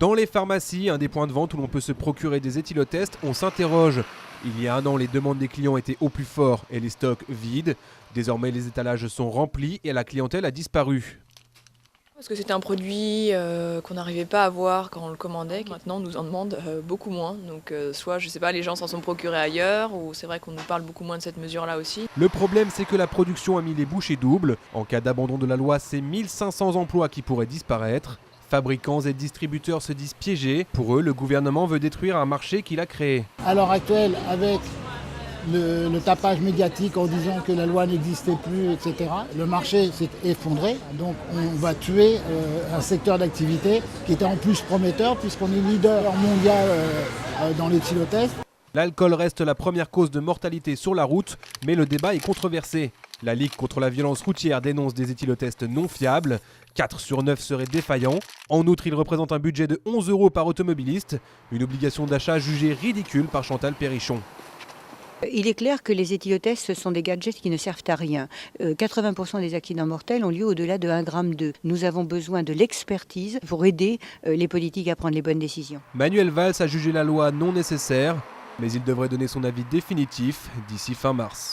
Dans les pharmacies, un des points de vente où l'on peut se procurer des éthylotests, on s'interroge. Il y a un an, les demandes des clients étaient au plus fort et les stocks vides. Désormais, les étalages sont remplis et la clientèle a disparu. Parce que c'était un produit qu'on n'arrivait pas à avoir quand on le commandait. Maintenant, on nous en demande beaucoup moins. Donc, soit, je sais pas, les gens s'en sont procurés ailleurs, ou c'est vrai qu'on nous parle beaucoup moins de cette mesure-là aussi. Le problème, c'est que la production a mis les bouchées doubles. En cas d'abandon de la loi, c'est 1500 emplois qui pourraient disparaître. Fabricants et distributeurs se disent piégés. Pour eux, le gouvernement veut détruire un marché qu'il a créé. À l'heure actuelle, avec le tapage médiatique en disant que la loi n'existait plus, etc., le marché s'est effondré. Donc on va tuer un secteur d'activité qui était en plus prometteur puisqu'on est leader mondial dans l'éthylotest. L'alcool reste la première cause de mortalité sur la route, mais le débat est controversé. La Ligue contre la violence routière dénonce des éthylotests non fiables. 4 sur 9 seraient défaillants. En outre, ils représentent un budget de 11 € par automobiliste. Une obligation d'achat jugée ridicule par Chantal Perrichon. Il est clair que les éthylotests, ce sont des gadgets qui ne servent à rien. 80% des accidents mortels ont lieu au-delà de 1,2 g. Nous avons besoin de l'expertise pour aider les politiques à prendre les bonnes décisions. Manuel Valls a jugé la loi non nécessaire, mais il devrait donner son avis définitif d'ici fin mars.